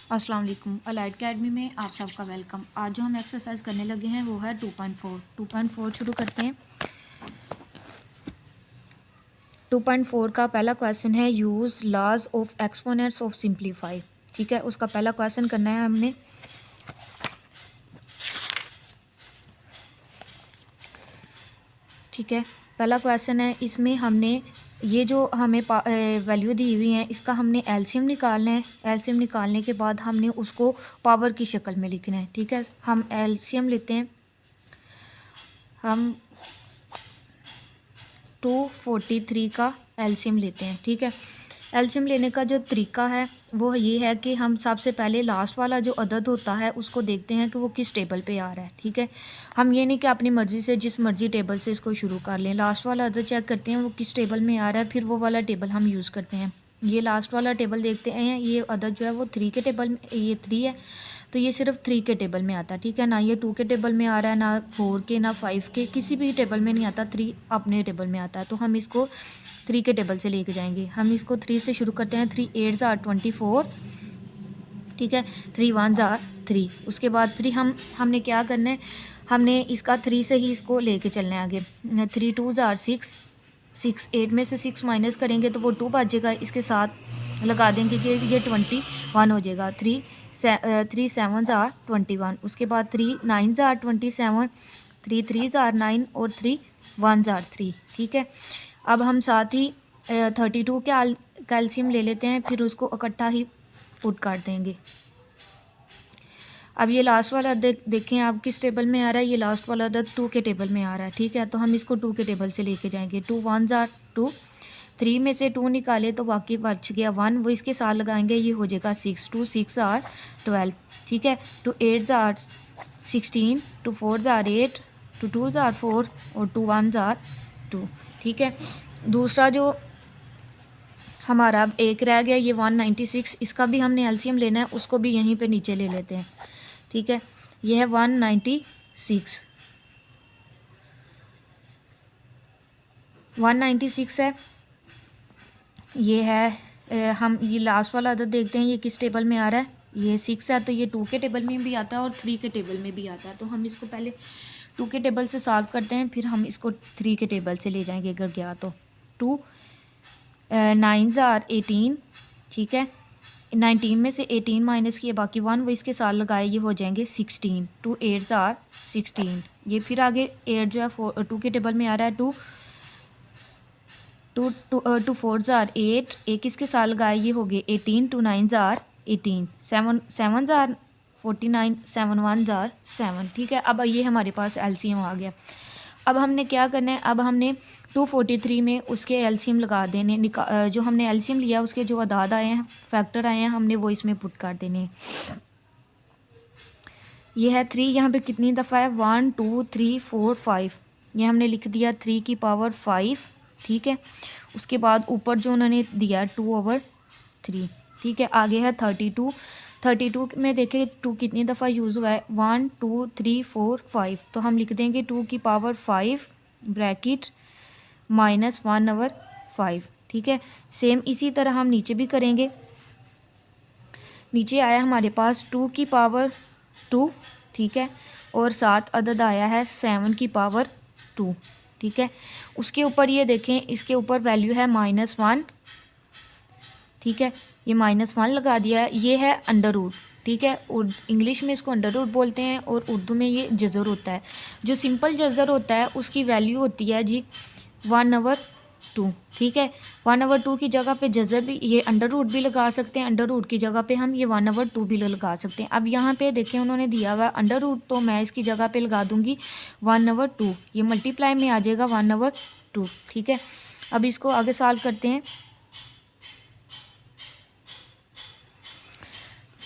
अस्सलाम वालेकुम। Allied academy में आप सबका वेलकम। आज जो हम एक्सरसाइज करने लगे हैं वो है 2.4 शुरू करते हैं। 2.4 का पहला क्वेश्चन है use laws of exponents of simplify. ठीक है, उसका पहला क्वेश्चन करना है हमने। ठीक है, पहला क्वेश्चन है, इसमें हमने ये जो हमें वैल्यू दी हुई है इसका हमने एलसीएम निकालना है। एलसीएम निकालने के बाद हमने उसको पावर की शक्ल में लिखना है। ठीक है, हम एलसीएम लेते हैं। हम 243 का एलसीएम लेते हैं। ठीक है, एलसीएम लेने का जो तरीका है वो ये है कि हम सबसे पहले लास्ट वाला जो अदद होता है उसको देखते हैं कि वो किस टेबल पे आ रहा है। ठीक है, हम ये नहीं कि अपनी मर्ज़ी से जिस मर्ज़ी टेबल से इसको शुरू कर लें। लास्ट वाला अदद चेक करते हैं वो किस टेबल में आ रहा है, फिर वो वाला टेबल हम यूज़ करते हैं। ये लास्ट वाला टेबल देखते हैं, ये अदद जो है वो 3 के टेबल में, ये 3 है तो ये सिर्फ 3 के टेबल में आता है। ठीक है, ना ये 2 के टेबल में आ रहा है, ना 4 के, ना 5 के, किसी भी टेबल में नहीं आता। 3 अपने टेबल में आता है, तो हम इसको 3 के टेबल से लेके जाएंगे। हम इसको 3 से शुरू करते हैं। 3 8 ज़ार 24। ठीक है, 3 1 ज़ार 3। उसके बाद फिर हमने क्या करना है, हमने इसका 3 से ही इसको लेके चलना है आगे। 3 2 ज़ार 6। 6 8 में से 6 माइनस करेंगे तो वो 2 बचेगा, इसके साथ लगा देंगे कि ये 21 हो जाएगा। 3 7 ज़ार 21। उसके बाद 3 9 ज़ार 27। 3 3 ज़ार 9 और 3 1 ज़ार 3। ठीक है, अब हम साथ ही 32 के कैल्शियम ले लेते हैं, फिर उसको इकट्ठा ही पुट कर देंगे। अब ये लास्ट वाला अदद देखें आप किस टेबल में आ रहा है, ये लास्ट वाला अदद 2 के टेबल में आ रहा है। ठीक है, तो हम इसको 2 के टेबल से लेके जाएंगे। 2 1 ज़ार 2। 3 में से 2 निकाले तो बाकी बच गया 1, वो इसके साथ लगाएंगे, ये हो जाएगा 6। 2 6 ज़ार 12। ठीक है, 2 8 ज़ार 16। 2 4 ज़ार 8। 2 2 ज़ार 4 और 2 1 ज़ार 2। ठीक है, दूसरा जो हमारा अब एक रह गया ये 196, इसका भी हमने एलसीएम लेना है, उसको भी यहीं पे नीचे ले लेते हैं। ठीक है, ये है 196। 196 है, ये है हम ये लास्ट वाला अदद देखते हैं ये किस टेबल में आ रहा है। ये 6 है तो ये 2 के टेबल में भी आता है और 3 के टेबल में भी आता है, तो हम इसको पहले 2 के टेबल से सॉल्व करते हैं, फिर हम इसको 3 के टेबल से ले जाएंगे अगर गया तो। 2 9 ज़ार 18। ठीक है, 19 में से 18 माइनस किए बाकी 1, वो इसके साथ लगाए, ये हो जाएंगे 16। 2 8 ज़ार 16। ये फिर आगे 8 जो है 2 के टेबल में आ रहा है। 2 4 ज़ार 8, एक इसके साथ लगाए, ये हो गए 18। 2 9 ज़ार 18। 7 ज़ार 49। 7 1 ज़ार 7। ठीक है, अब ये हमारे पास एलसीएम आ गया। अब हमने क्या करना है, अब हमने 243 में उसके एलसीएम लगा देने, जो हमने एलसीएम लिया उसके जो अदाद आए हैं, फैक्टर आए हैं, हमने वो इसमें पुट कर देने हैं। ये है 3, यहाँ पे कितनी दफ़ा है, 1 2 3 4 5, ये हमने लिख दिया 3 की पावर 5। ठीक है, उसके बाद ऊपर जो उन्होंने दिया 2/3। ठीक है, आगे है 32। 32 में देखें 2 कितनी दफ़ा यूज़ हुआ है, 1 2 3 4 5, तो हम लिख देंगे 2 की पावर 5 ब्रैकेट -1/5। ठीक है, सेम इसी तरह हम नीचे भी करेंगे। नीचे आया हमारे पास 2 की पावर 2। ठीक है, और साथ अदद आया है 7 की पावर 2। ठीक है, उसके ऊपर ये देखें, इसके ऊपर वैल्यू है -1। ठीक है, ये -1 लगा दिया है, ये है अंडर रूट। ठीक है, और इंग्लिश में इसको अंडर रूट बोलते हैं और उर्दू में ये जज़र होता है। जो सिंपल जज़र होता है उसकी वैल्यू होती है जी 1/2। ठीक है, 1/2 की जगह पे जज़र भी, ये अंडर रूट भी लगा सकते हैं, अंडर रूट की जगह पे हम ये 1/2 भी लगा सकते हैं। अब यहाँ पे देखें उन्होंने दिया हुआ अंडर रूट, तो मैं इसकी जगह पे लगा दूंगी 1/2, ये मल्टीप्लाई में आ जाएगा 1/2। ठीक है, अब इसको आगे सॉल्व करते हैं।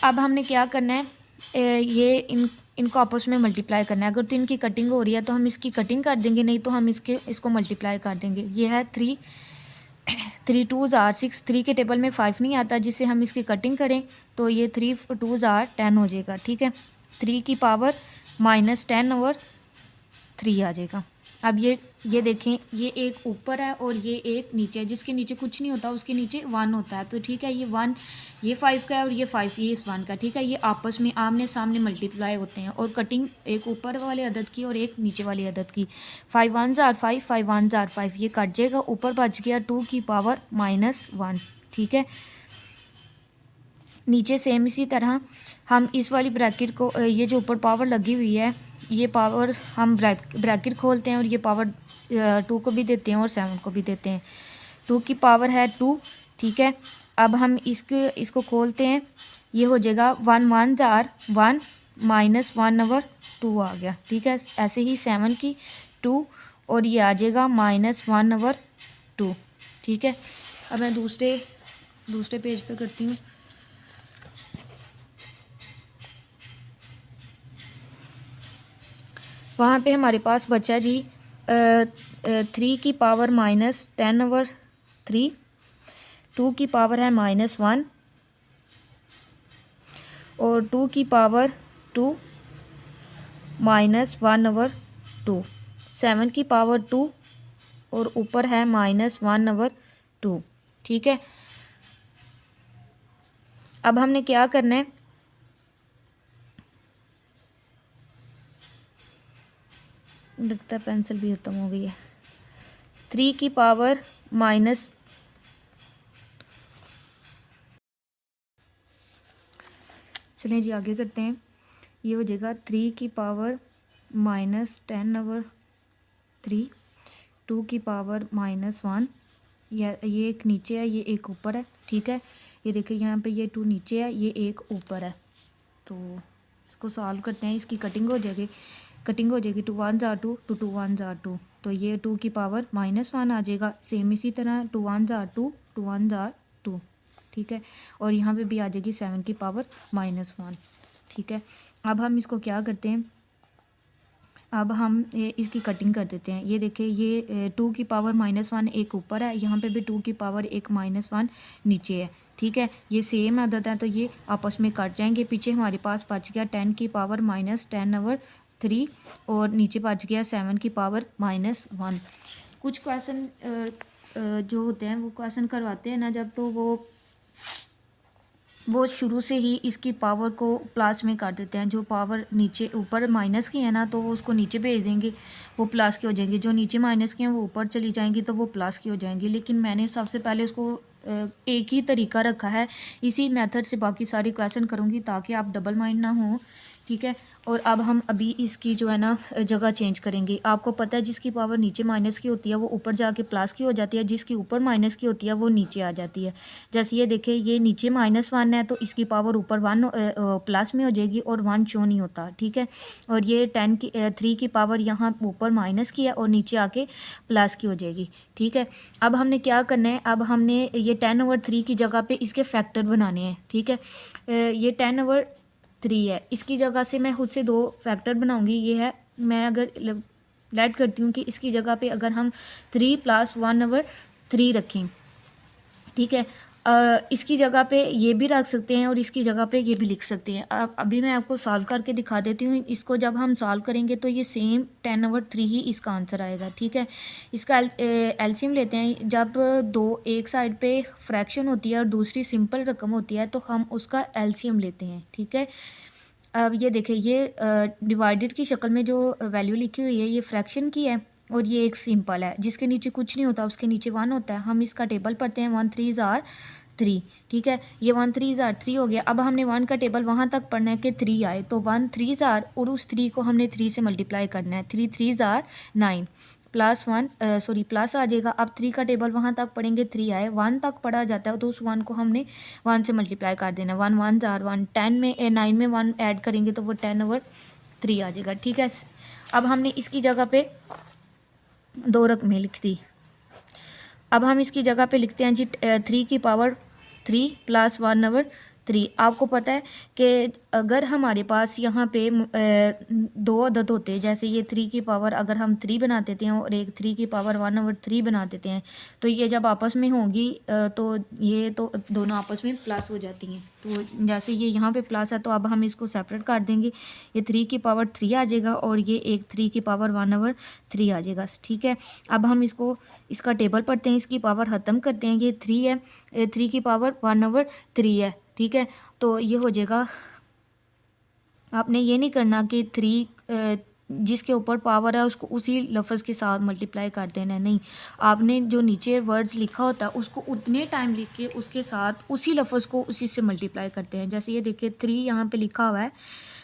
अब हमने क्या करना है, ये इनको आपस में मल्टीप्लाई करना है। अगर तो इनकी कटिंग हो रही है तो हम इसकी कटिंग कर देंगे, नहीं तो हम इसको मल्टीप्लाई कर देंगे। ये है 3 2 ज़ार 6। 3 के टेबल में 5 नहीं आता, जिससे हम इसकी कटिंग करें तो ये 3 2 ज़ार 10 हो जाएगा। ठीक है, 3 की पावर -10/3 आ जाएगा। अब ये देखें, ये एक ऊपर है और ये एक नीचे है। जिसके नीचे कुछ नहीं होता उसके नीचे 1 होता है। तो ठीक है, ये 1 ये 5 का है और ये 5 ये इस 1 का। ठीक है, ये आपस में आमने सामने मल्टीप्लाई होते हैं और कटिंग एक ऊपर वाले अदद की और एक नीचे वाले अदद की। 5 1 आर 5 5 1 आर 5, ये कट जाएगा, ऊपर बच गया 2 की पावर -1। ठीक है, नीचे सेम इसी तरह हम इस वाली ब्रैकेट को, ये जो ऊपर पावर लगी हुई है, ये पावर हम ब्रैकेट खोलते हैं और ये पावर 2 को भी देते हैं और 7 को भी देते हैं। 2 की पावर है 2। ठीक है, अब हम इसको खोलते हैं, ये हो जाएगा 1 1 आर 1 -1/2 आ गया। ठीक है, ऐसे ही 7 की 2 और ये आ जाएगा -1/2। ठीक है, अब मैं दूसरे पेज पे करती हूँ। वहाँ पे हमारे पास बचा जी 3 की पावर -10/3, 2 की पावर है -1 और 2 की पावर 2 -1/2, 7 की पावर 2 और ऊपर है -1/2। ठीक है, अब हमने क्या करना है, लगता है पेंसिल भी ख़त्म हो गई है। 3 की पावर माइनस, चलें जी आगे करते हैं। ये हो जाएगा 3 की पावर -10/3, 2 की पावर -1, ये एक नीचे है ये एक ऊपर है। ठीक है, ये देखिए यहाँ पे ये 2 नीचे है ये एक ऊपर है। तो इसको सॉल्व करते हैं, इसकी कटिंग हो जाएगी 2 1 आर 2 2 2 1 आर 2, तो ये 2 की पावर -1 आ जाएगा। सेम इसी तरह 2 1 आर 2 2 1 आर 2। ठीक है, और यहाँ पे भी आ जाएगी 7 की पावर -1। ठीक है, अब हम इसको क्या करते हैं, अब हम इसकी कटिंग कर देते हैं। ये देखिए ये 2 की पावर -1 एक ऊपर है, यहाँ पे भी 2 की पावर एक -1 नीचे है। ठीक है, ये सेम आदत है तो ये आपस में कट जाएंगे। पीछे हमारे पास बच गया 10 की पावर -10/3 और नीचे बच गया 7 की पावर -1। कुछ क्वेश्चन जो होते हैं वो क्वेश्चन करवाते हैं ना जब, तो वो शुरू से ही इसकी पावर को प्लस में कर देते हैं। जो पावर नीचे ऊपर माइनस की है ना तो वो उसको नीचे भेज देंगे, वो प्लस की हो जाएंगी। जो नीचे माइनस की हैं वो ऊपर चली जाएंगी तो वो प्लस की हो जाएंगी। लेकिन मैंने सबसे पहले उसको एक ही तरीका रखा है, इसी मेथड से बाकी सारी क्वेश्चन करूँगी ताकि आप डबल माइंड ना हो। ठीक है, और अब हम अभी इसकी जो है ना जगह चेंज करेंगे। आपको पता है जिसकी पावर नीचे माइनस की होती है वो ऊपर जाके प्लस की हो जाती है, जिसकी ऊपर माइनस की होती है वो नीचे आ जाती है। जैसे ये देखें ये नीचे -1 है तो इसकी पावर ऊपर 1 प्लस में हो जाएगी और 1 शो नहीं होता। ठीक है, और ये 3 की पावर यहाँ ऊपर माइनस की है और नीचे आके प्लस की हो जाएगी। ठीक है, अब हमने क्या करना है, अब हमने ये 10/3 की जगह पे इसके फैक्टर बनाने हैं। ठीक है, ये 10/3 है, इसकी जगह से मैं खुद से 2 फैक्टर बनाऊंगी। ये है, मैं अगर लेट करती हूँ कि इसकी जगह पे अगर हम 3 + 1/3 रखें। ठीक है, इसकी जगह पे ये भी रख सकते हैं और इसकी जगह पे ये भी लिख सकते हैं। अभी मैं आपको सॉल्व करके दिखा देती हूँ। इसको जब हम सॉल्व करेंगे तो ये सेम 10/3 ही इसका आंसर आएगा। ठीक है, इसका एलसीएम लेते हैं। जब दो एक साइड पे फ्रैक्शन होती है और दूसरी सिंपल रकम होती है तो हम उसका एलसीएम लेते हैं। ठीक है, अब ये देखें ये डिवाइडेड की शक्ल में जो वैल्यू लिखी हुई है ये फ्रैक्शन की है और ये एक सिंपल है जिसके नीचे कुछ नहीं होता, उसके नीचे 1 होता है। हम इसका टेबल पढ़ते हैं 1 3 आर 3। ठीक है, ये 1 3 आर 3 हो गया। अब हमने 1 का टेबल वहाँ तक पढ़ना है कि 3 आए, तो 1 3 आर और उस 3 को हमने 3 से मल्टीप्लाई करना है। 3 3 आर 9 प्लस आ जाएगा। अब 3 का टेबल वहाँ तक पढ़ेंगे 3 आए, 1 तक पढ़ा जाता है तो उस 1 को हमने 1 से मल्टीप्लाई कर देना। 1 1 आर 1, 10 में 9 में 1 ऐड करेंगे तो वो 10/3 आ जाएगा। ठीक है, अब हमने इसकी जगह पे 2 रकमें लिख दी। अब हम इसकी जगह पे लिखते हैं जी 3 की पावर 3 + 1/3 3। आपको पता है कि अगर हमारे पास यहाँ पे दो अदद होते हैं, जैसे ये 3 की पावर अगर हम 3 बना देते हैं और एक 3 की पावर 1/3 बना देते हैं, तो ये जब आपस में होंगी तो ये तो दोनों आपस में प्लस हो जाती हैं। तो जैसे ये यहाँ पे प्लस है तो अब हम इसको सेपरेट कर देंगे, ये 3 की पावर 3 आ जाएगा और ये एक 3 की पावर 1/3 आ जाएगा। ठीक है, अब हम इसका टेबल पढ़ते हैं, इसकी पावर ख़त्म करते हैं। ये 3 है, 3 की पावर 1/3 है। ठीक है, तो ये हो जाएगा। आपने ये नहीं करना कि 3 जिसके ऊपर पावर है उसको उसी लफ्ज़ के साथ मल्टीप्लाई कर देना है, नहीं। आपने जो नीचे वर्ड्स लिखा होता है उसको उतने टाइम लिख के उसके साथ उसी लफ्ज़ को उसी से मल्टीप्लाई करते हैं। जैसे ये देखिए 3 यहाँ पे लिखा हुआ है,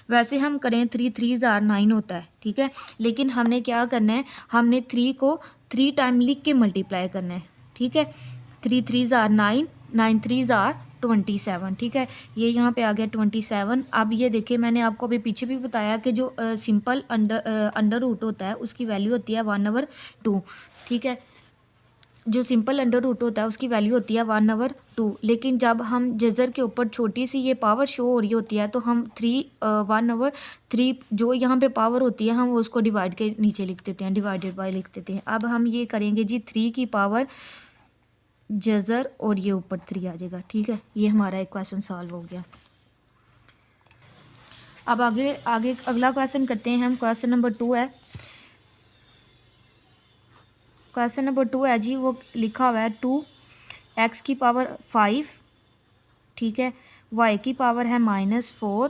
वैसे हम करें 3 3 ज़ार 9 होता है। ठीक है, लेकिन हमने क्या करना है, हमने 3 को 3 टाइम लिख के मल्टीप्लाई करना है। ठीक है, 3 3 ज़ार 9, 9 3 ज़ार 27। ठीक है, ये यहाँ पे आ गया 27। अब ये देखिए मैंने आपको अभी पीछे भी बताया कि जो सिंपल अंडर रूट होता है उसकी वैल्यू होती है 1/2। ठीक है, जो सिंपल अंडर रूट होता है उसकी वैल्यू होती है 1/2। लेकिन जब हम जज़र के ऊपर छोटी सी ये पावर शो हो रही होती है तो हम 1/3 जो यहाँ पे पावर होती है हम उसको डिवाइड के नीचे लिख देते हैं, डिवाइडेड बाय लिख देते हैं। अब हम ये करेंगे जी 3 की पावर जज़र और ये ऊपर 3 आ जाएगा। ठीक है, ये हमारा एक क्वेश्चन सॉल्व हो गया। अब आगे अगला क्वेश्चन करते हैं हम। क्वेश्चन नंबर 2 है। क्वेश्चन नंबर 2 है जी, वो लिखा हुआ है 2x की पावर 5। ठीक है, y की पावर है -4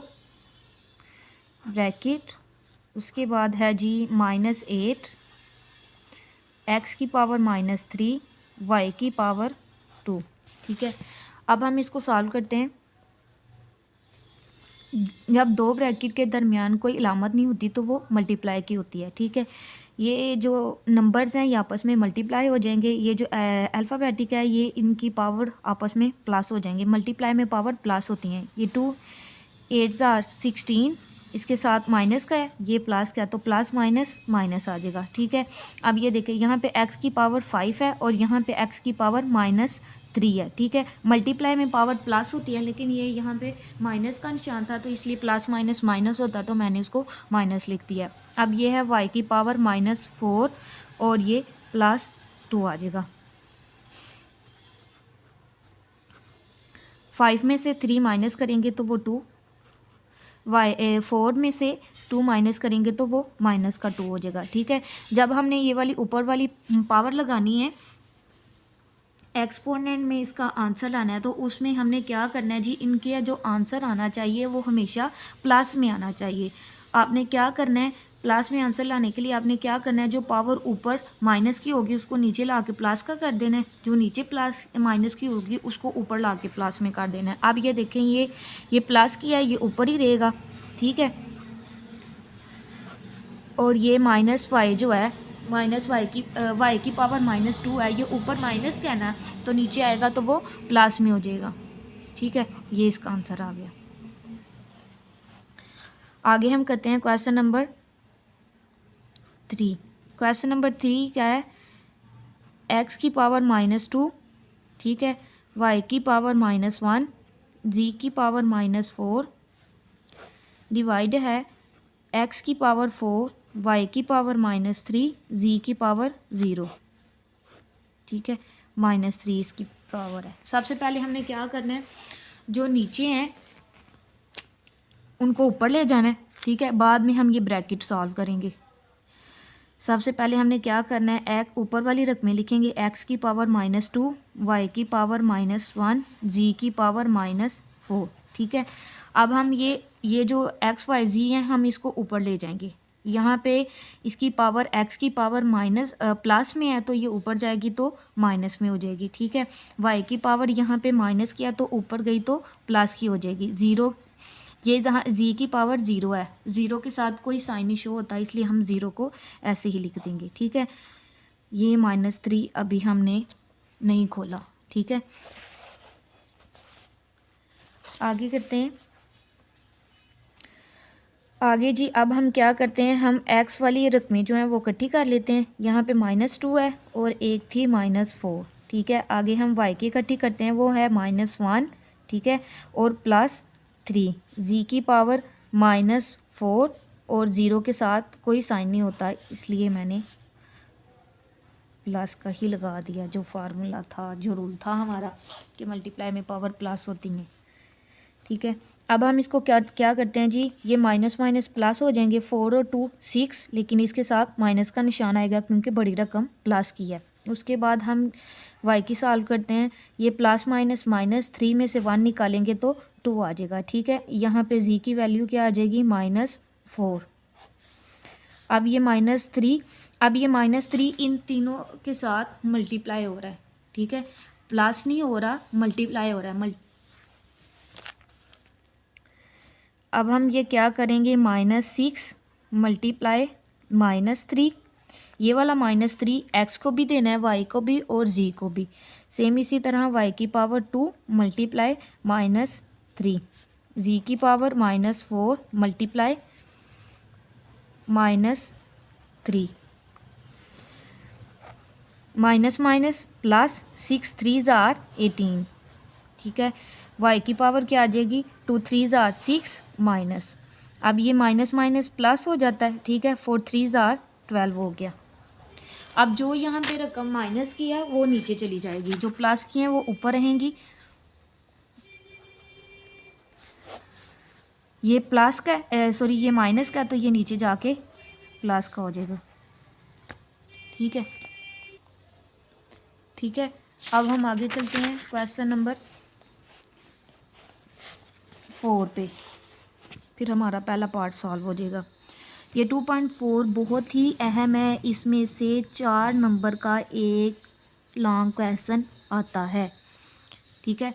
ब्रैकेट, उसके बाद है जी -8 x की पावर -3 y की पावर 2। ठीक है, अब हम इसको सॉल्व करते हैं। जब दो ब्रैकेट के दरमियान कोई अलामत नहीं होती तो वो मल्टीप्लाई की होती है। ठीक है, ये जो नंबर्स हैं ये आपस में मल्टीप्लाई हो जाएंगे। ये जो अल्फ़ाबेटिक है ये इनकी पावर आपस में प्लस हो जाएंगे। मल्टीप्लाई में पावर प्लस होती हैं। ये 2 8 ज़ार 16, इसके साथ माइनस का है, ये प्लस का है तो प्लस माइनस माइनस आ जाएगा। ठीक है, अब ये देखिए यहाँ पे x की पावर 5 है और यहाँ पे x की पावर -3 है। ठीक है, मल्टीप्लाई में पावर प्लस होती है लेकिन ये यहाँ पे माइनस का निशान था तो इसलिए प्लस माइनस माइनस होता तो मैंने उसको माइनस लिख दिया। अब ये है y की पावर -4 और ये +2 आ जाएगा। 5 में से 3 माइनस करेंगे तो वो 2, 4 में से 2 माइनस करेंगे तो वो -2 हो जाएगा। ठीक है, जब हमने ये वाली ऊपर वाली पावर लगानी है, एक्सपोनेंट में इसका आंसर लाना है तो उसमें हमने क्या करना है जी, इनके जो आंसर आना चाहिए वो हमेशा प्लस में आना चाहिए। आपने क्या करना है, प्लस में आंसर लाने के लिए आपने क्या करना है, जो पावर ऊपर माइनस की होगी उसको नीचे ला के प्लस का कर देना है, जो नीचे प्लस माइनस की होगी उसको ऊपर ला के प्लस में कर देना है। अब ये देखें ये प्लस किया है, ये ऊपर ही रहेगा। ठीक है, और ये -5 जो है y की पावर -2 है, ये ऊपर माइनस का है ना तो नीचे आएगा तो वो प्लस में हो जाएगा। ठीक है, ये इसका आंसर आ गया। आगे हम करते हैं क्वेश्चन नंबर 3। क्वेश्चन नंबर 3 क्या है, x की पावर -2, ठीक है, y की पावर -1, z की पावर -4 डिवाइड है x की पावर 4, y की पावर -3, z की पावर 0। ठीक है, -3 इसकी पावर है। सबसे पहले हमने क्या करना है, जो नीचे हैं उनको ऊपर ले जाना है। ठीक है, बाद में हम ये ब्रैकेट सॉल्व करेंगे। सबसे पहले हमने क्या करना है, ऊपर वाली रकमें लिखेंगे, x की पावर -2, y की पावर -1, z की पावर -4। ठीक है, अब हम ये जो x y z हैं हम इसको ऊपर ले जाएंगे। यहाँ पे इसकी पावर x की पावर प्लस में है तो ये ऊपर जाएगी तो माइनस में हो जाएगी। ठीक है, y की पावर यहाँ पे माइनस किया तो ऊपर गई तो प्लस की हो जाएगी। 0, ये जहाँ z की पावर 0 है, 0 के साथ कोई साइन नहीं शो होता इसलिए हम 0 को ऐसे ही लिख देंगे। ठीक है, ये -3 अभी हमने नहीं खोला। ठीक है, आगे करते हैं। आगे जी अब हम क्या करते हैं, हम x वाली रकमें जो हैं वो इकट्ठी कर लेते हैं। यहाँ पे -2 है और एक थी -4। ठीक है, आगे हम y की इकट्ठी करते हैं, वो है -1, ठीक है, और प्लस 3, जी की पावर -4, और ज़ीरो के साथ कोई साइन नहीं होता इसलिए मैंने प्लस का ही लगा दिया, जो फार्मूला था, जो रूल था हमारा कि मल्टीप्लाई में पावर प्लस होती हैं। ठीक है, अब हम इसको क्या क्या करते हैं जी, ये माइनस माइनस प्लस हो जाएंगे, 4 और 2 6, लेकिन इसके साथ माइनस का निशान आएगा क्योंकि बड़ी रकम प्लस की है। उसके बाद हम y की सॉल्व करते हैं, ये प्लस माइनस -3 में से 1 निकालेंगे तो 2 आ जाएगा। ठीक है, यहाँ पे z की वैल्यू क्या आ जाएगी, -4। अब ये -3, अब ये -3 इन तीनों के साथ मल्टीप्लाई हो रहा है। ठीक है, प्लस नहीं हो रहा, मल्टीप्लाई हो रहा है। अब हम ये क्या करेंगे, -6 मल्टीप्लाई -3, ये वाला -3 x को भी देना है, y को भी और z को भी। सेम इसी तरह y की पावर 2 मल्टीप्लाई -3, z की power -4 multiply -3, minus minus plus 6 3 ज़ार 18। ठीक है, y की पावर क्या आ जाएगी, 2 3 ज़ार 6 माइनस, अब ये माइनस माइनस प्लस हो जाता है। ठीक है, 4 3 ज़ार 12 हो गया। अब जो यहाँ पे रकम माइनस की है वो नीचे चली जाएगी, जो प्लस की है वो ऊपर रहेंगी। ये प्लस का सॉरी ये माइनस का, तो ये नीचे जाके प्लस का हो जाएगा। ठीक है, ठीक है, अब हम आगे चलते हैं क्वेश्चन नंबर 4 पे, फिर हमारा पहला पार्ट सॉल्व हो जाएगा। ये 2.4 बहुत ही अहम है, इसमें से 4 नंबर का एक लॉन्ग क्वेश्चन आता है। ठीक है,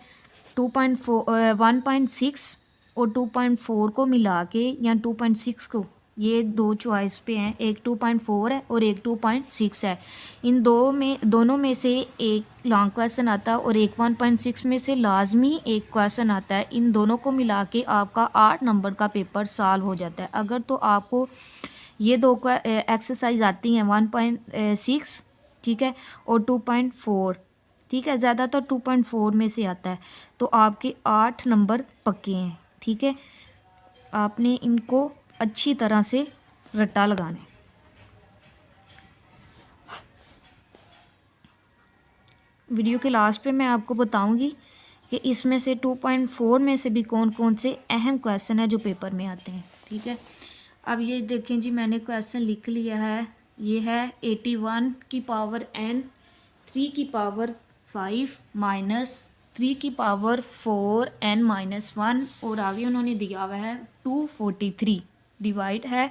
2.4 1.6 और 2.4 को मिला के, या 2.6 को, ये दो चॉइस पे हैं, एक 2.4 है और एक 2.6 है। इन दोनों में से एक लॉन्ग क्वेश्चन आता है और एक 1.6 में से लाजमी एक क्वेश्चन आता है। इन दोनों को मिला के आपका 8 नंबर का पेपर सॉल्व हो जाता है। अगर तो आपको ये दो एक्सरसाइज आती हैं 1.6, ठीक है, और 2.4, ठीक है, ज़्यादातर 2.4 में से आता है, तो आपके 8 नंबर पक्के हैं। ठीक है, आपने इनको अच्छी तरह से रट्टा लगाना है। वीडियो के लास्ट पे मैं आपको बताऊंगी कि इसमें से 2.4 में से भी कौन कौन से अहम क्वेश्चन है जो पेपर में आते हैं। ठीक है, अब ये देखें जी, मैंने क्वेश्चन लिख लिया है। ये है 81 की पावर n 3 की पावर 5 माइनस 3 की पावर 4 n माइनस 1, और आगे उन्होंने दिया हुआ है 243 डिवाइड है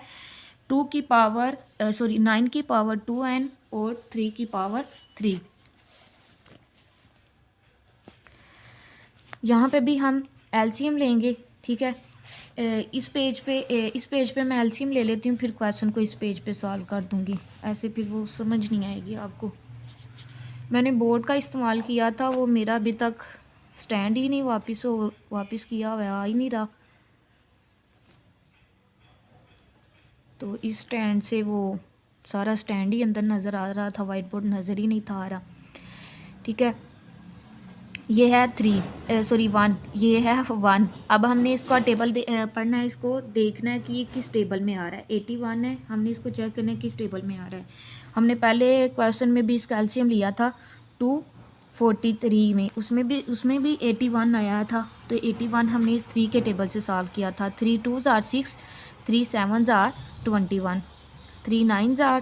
2 की पावर 9 की पावर 2n और 3 की पावर 3। यहाँ पे भी हम एलसीएम लेंगे। ठीक है, इस पेज पे मैं एलसीएम ले लेती हूँ, फिर क्वेश्चन को इस पेज पे सॉल्व कर दूँगी, ऐसे फिर वो समझ नहीं आएगी आपको। मैंने बोर्ड का इस्तेमाल किया था, वो मेरा अभी तक स्टैंड ही नहीं वापस किया हुआ, आ ही नहीं रहा, तो इस स्टैंड से वो सारा स्टैंड ही अंदर नज़र आ रहा था, वाइट बोर्ड नज़र ही नहीं था आ रहा। ठीक है, ये है 1, ये है 1। अब हमने इसका टेबल पढ़ना है, इसको देखना है कि ये किस टेबल में आ रहा है। 81 है, हमने इसको चेक करना है किस टेबल में आ रहा है। हमने पहले क्वेश्चन में भी इसका एलसीएम लिया था 243 में, उसमें भी 81 आया था, तो 81 हमने 3 के टेबल से सॉल्व किया था। 3 2 ज़ार 6, 3 7 ज़ार 21, 3 9 ज़ार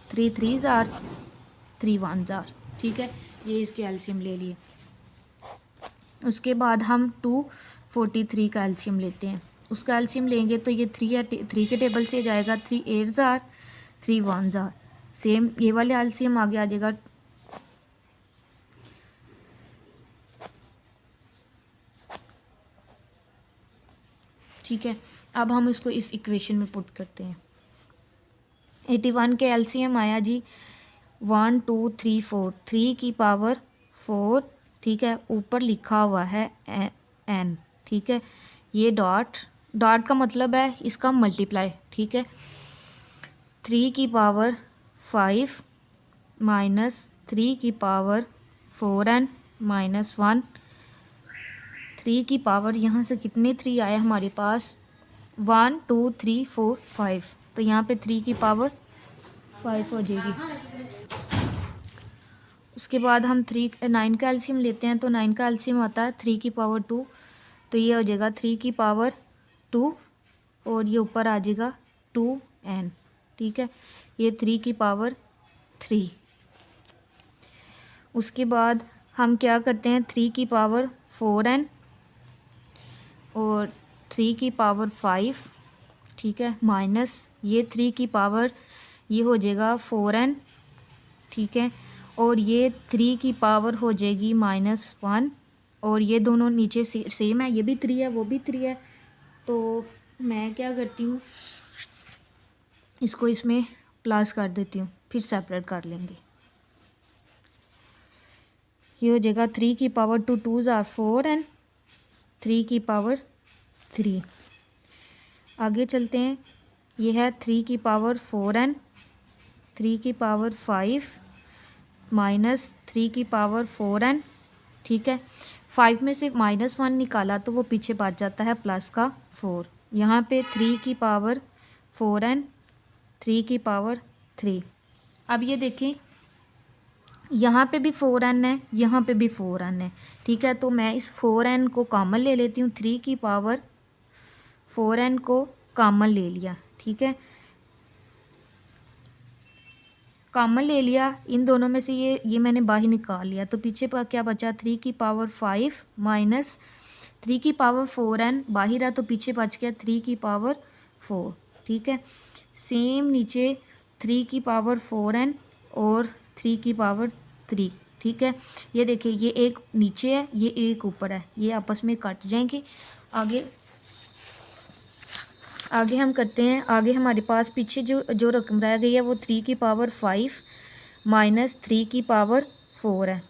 3 3 ज़ार 3 1 ज़ार। ठीक है, ये इसके एलसीएम ले लिए। उसके बाद हम 243 का एलसीएम लेते हैं। उसका एलसीएम लेंगे तो ये 3 के टेबल से जाएगा, 3 8 ज़ार 3 1 ज़ार। सेम ये वाले एलसीएम आगे आ जाएगा, ठीक है। अब हम इसको इस इक्वेशन में पुट करते हैं। 81 के एलसीएम आया जी 1 2 3 4, 3 की पावर 4, ठीक है, ऊपर लिखा हुआ है n, ठीक है, ये डॉट का मतलब है इसका मल्टीप्लाई। ठीक है, 3 की पावर 5 माइनस 3 की पावर 4n माइनस 1, 3 की पावर यहाँ से कितने 3 आए हमारे पास, 1 2 3 4 5, तो यहाँ पे 3 की पावर 5 हो जाएगी। उसके बाद हम 9 का एलसीएम लेते हैं, तो 9 का एलसीएम आता है 3 की पावर 2, तो ये हो जाएगा 3 की पावर 2 और ये ऊपर आ जाएगा 2n, ठीक है, ये 3 की पावर 3। उसके बाद हम क्या करते हैं, 3 की पावर 4n और 3 की पावर 5, ठीक है, माइनस ये 3 की पावर ये हो जाएगा 4n, ठीक है, और ये 3 की पावर हो जाएगी -1, और ये दोनों नीचे सेम है, ये भी 3 है वो भी 3 है, तो मैं क्या करती हूँ, इसको इसमें प्लस कर देती हूँ, फिर सेपरेट कर लेंगे। ये हो जाएगा 3 की पावर 2 2s आर 4 एंड 3 की पावर 3। आगे चलते हैं, ये है 3 की पावर 4 एंड 3 की पावर 5 माइनस 3 की पावर 4n, ठीक है, 5 में से -1 निकाला तो वो पीछे बच जाता है प्लस का 4। यहाँ पे 3 की पावर 4n 3 की पावर 3। अब ये देखें, यहाँ पे भी 4n है, यहाँ पे भी 4n है, ठीक है, तो मैं इस 4n को कॉमन ले लेती हूँ, 3 की पावर 4n को कॉमन ले लिया, ठीक है, कॉमन ले लिया, इन दोनों में से ये मैंने बाहर निकाल लिया, तो पीछे पर क्या बचा, 3 की पावर 5 माइनस 3 की पावर 4n बाहर है, तो पीछे बच गया 3 की पावर 4, ठीक है, सेम नीचे 3 की पावर 4n और 3 की पावर 3, ठीक है, ये देखिए, ये एक नीचे है, ये एक ऊपर है, ये आपस में कट जाएंगे। आगे हम करते हैं, आगे हमारे पास पीछे जो रकम रह गई है वो 3 की पावर 5 माइनस 3 की पावर 4 है,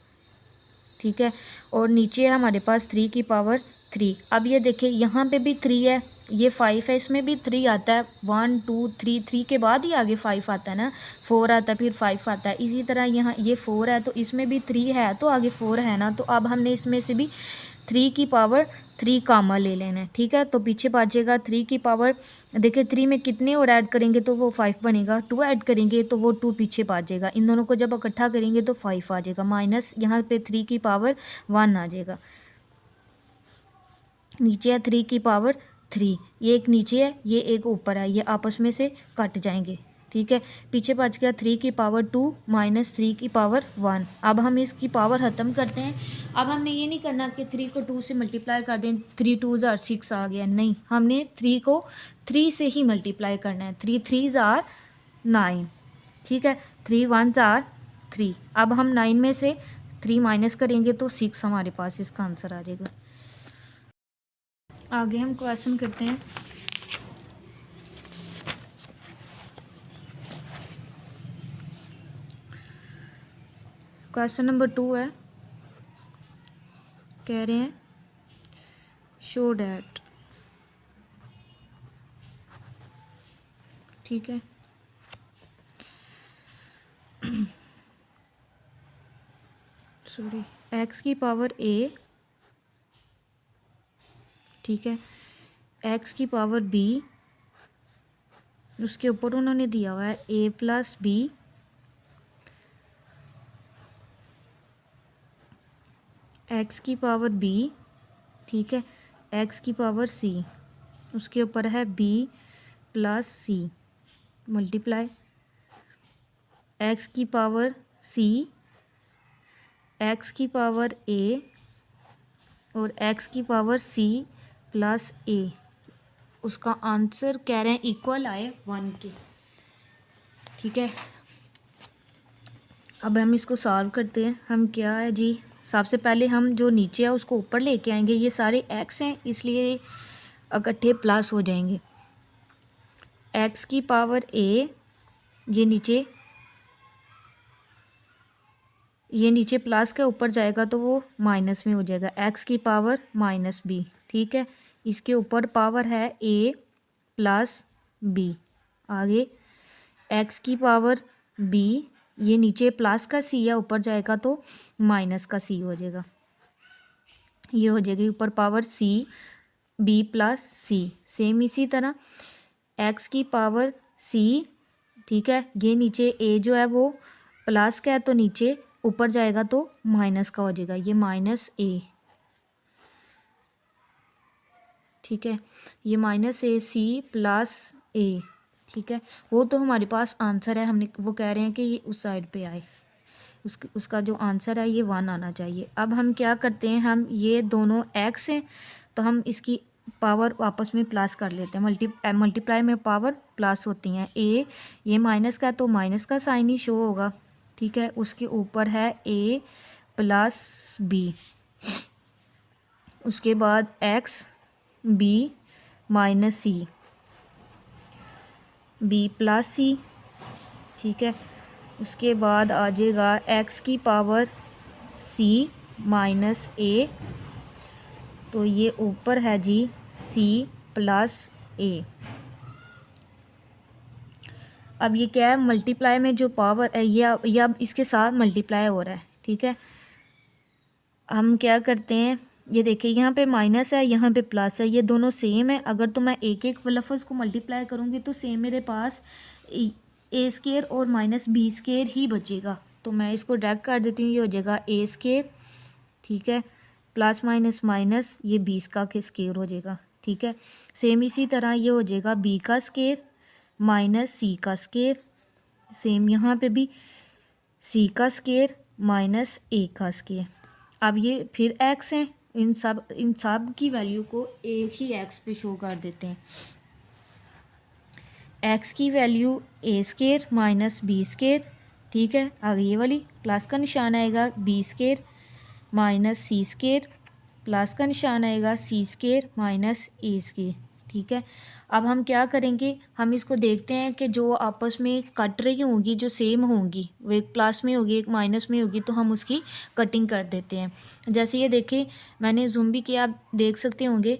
ठीक है, और नीचे है हमारे पास 3 की पावर 3। अब ये देखिए, यहाँ पे भी 3 है, ये 5 है, इसमें भी 3 आता है, 1 2 3, 3 के बाद ही आगे 5 आता है ना, 4 आता है फिर 5 आता है, इसी तरह यहाँ ये 4 है तो इसमें भी 3 है तो आगे 4 है ना, तो अब हमने इसमें से भी 3 की पावर 3 कॉमन ले लेना है, ठीक है, तो पीछे बचेगा 3 की पावर, देखिए 3 में कितने और ऐड करेंगे तो वो 5 बनेगा, 2 ऐड करेंगे तो वो 2 पीछे बचेगा, इन दोनों को जब इकट्ठा करेंगे तो 5 आ जाएगा, माइनस यहाँ पे 3 की पावर 1 आ जाएगा, नीचे है 3 की पावर 3, ये एक नीचे है ये एक ऊपर है, ये आपस में से कट जाएंगे, ठीक है, पीछे बच गया 3 की पावर 2 माइनस 3 की पावर 1। अब हम इसकी पावर ख़त्म करते हैं। अब हमने ये नहीं करना कि 3 को 2 से मल्टीप्लाई कर दें, 3 2s आर 6 आ गया, नहीं, हमने 3 को 3 से ही मल्टीप्लाई करना है, 3 3s आर 9, ठीक है, 3 1s आर 3। अब हम 9 में से 3 माइनस करेंगे तो 6 हमारे पास इसका आंसर आ जाएगा। आगे हम क्वेश्चन करते हैं। क्वेश्चन नंबर 2 है, कह रहे हैं शो डैट, ठीक है, सॉरी, x की पावर a, ठीक है, x की पावर b, उसके ऊपर उन्होंने दिया हुआ है a प्लस b, x की पावर b, ठीक है, x की पावर c, उसके ऊपर है b plus c multiply x की पावर c, x की पावर a और x की पावर c प्लस a, उसका आंसर कह रहे हैं इक्वल आए 1 के, ठीक है। अब हम इसको सॉल्व करते हैं। हम क्या है जी, सबसे पहले हम जो नीचे है उसको ऊपर लेके आएंगे, ये सारे x हैं इसलिए इकट्ठे प्लस हो जाएंगे, x की पावर a, ये नीचे प्लस के ऊपर जाएगा तो वो माइनस में हो जाएगा, x की पावर माइनस b, ठीक है, इसके ऊपर पावर है a प्लस b, आगे x की पावर b, ये नीचे प्लस का c है ऊपर जाएगा तो माइनस का c हो जाएगा, ये हो जाएगी ऊपर पावर सी बी प्लस सी। सेम इसी तरह एक्स की पावर सी, ठीक है। ये नीचे ए जो है वो प्लस का है तो नीचे ऊपर जाएगा तो माइनस का हो जाएगा, ये माइनस ए, ठीक है। ये माइनस ए सी प्लस ए, ठीक है। वो तो हमारे पास आंसर है, हमने वो कह रहे हैं कि ये उस साइड पे आए, उसका जो आंसर है ये 1 आना चाहिए। अब हम क्या करते हैं, हम ये दोनों एक्स हैं तो हम इसकी पावर आपस में प्लस कर लेते हैं। मल्टीप्लाई में पावर प्लस होती हैं। ए ये माइनस का तो माइनस का साइन ही शो होगा, ठीक है। उसके ऊपर है ए प्लस बी, उसके बाद एक्स बी माइनस सी, बी प्लस सी, ठीक है। उसके बाद आ जाएगा एक्स की पावर सी माइनस ए, तो ये ऊपर है जी सी प्लस ए। अब ये क्या है, मल्टीप्लाई में जो पावर है ये अब इसके साथ मल्टीप्लाई हो रहा है, ठीक है। हम क्या करते हैं, ये देखिए यहाँ पे माइनस है यहाँ पे प्लस है, ये दोनों सेम है। अगर तो मैं एक एक लफ्ज़ को मल्टीप्लाई करूँगी तो सेम मेरे पास ए स्केयर और माइनस बी स्केयर ही बचेगा, तो मैं इसको डायरेक्ट कर देती हूँ। ये हो जाएगा ए स्केयर, ठीक है, प्लस माइनस माइनस ये 20 का स्केयर हो जाएगा, ठीक है। सेम इसी तरह ये हो जाएगा बी का स्केयर माइनस सी का स्केयर, सेम यहाँ पे भी सी का स्केयर माइनस ए का स्केयर। अब ये फिर एक्स हैं, इन सब की वैल्यू को एक ही एक्स पे शो कर देते हैं। एक्स की वैल्यू ए स्केयर माइनस बी स्केयर, ठीक है। आगे ये वाली प्लस का निशान आएगा बी स्केयर माइनस सी स्केयर, प्लस का निशान आएगा सी स्केयर माइनस ए स्केयर, ठीक है। अब हम क्या करेंगे, हम इसको देखते हैं कि जो आपस में कट रही होंगी, जो सेम होंगी, वो एक प्लस में होगी एक माइनस में होगी, तो हम उसकी कटिंग कर देते हैं। जैसे ये देखें, मैंने जूम भी किया, आप देख सकते होंगे।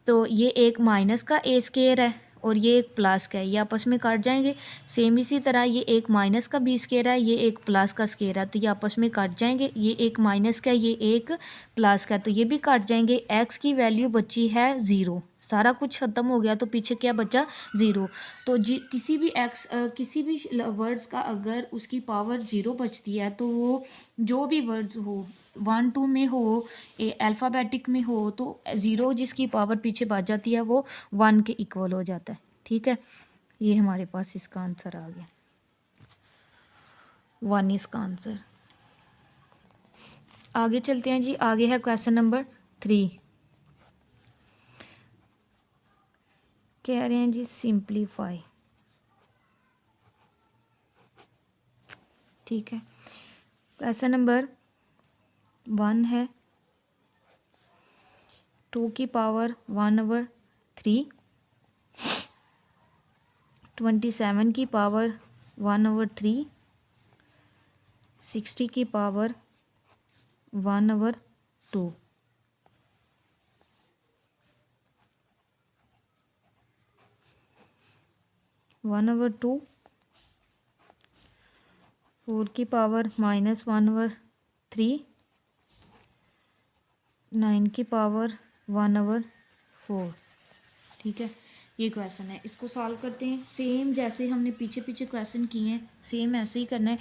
तो ये एक माइनस का ए स्केयर है और ये एक प्लस का है, ये आपस में कट जाएंगे। सेम इसी तरह ये एक माइनस का बी स्केयर है, ये एक प्लस का स्केयर है, तो ये आपस में कट जाएंगे। ये एक माइनस का ये एक प्लस का, तो ये भी कट जाएंगे। एक्स की वैल्यू बची है 0, सारा कुछ ख़त्म हो गया तो पीछे क्या बचा 0। तो जी किसी भी किसी भी वर्ड्स का अगर उसकी पावर 0 बचती है तो वो जो भी वर्ड्स हो 1 2 में हो अल्फ़ाबेटिक में हो तो 0 जिसकी पावर पीछे बच जाती है वो 1 के इक्वल हो जाता है, ठीक है। ये हमारे पास इसका आंसर आ गया, 1 इसका आंसर। आगे चलते हैं जी, आगे है क्वेश्चन नंबर 3। कह रहे हैं जी सिंप्लीफाई, ठीक है। क्वेश्चन नंबर 1 है 2 की पावर 1/3, 27 की पावर 1/3, 60 की पावर 1/2। वन ओवर टू, 4 की पावर -1/3, 9 की पावर 1/4, ठीक है। ये क्वेश्चन है, इसको सॉल्व करते हैं। सेम जैसे हमने पीछे पीछे क्वेश्चन किए हैं सेम ऐसे ही करना है।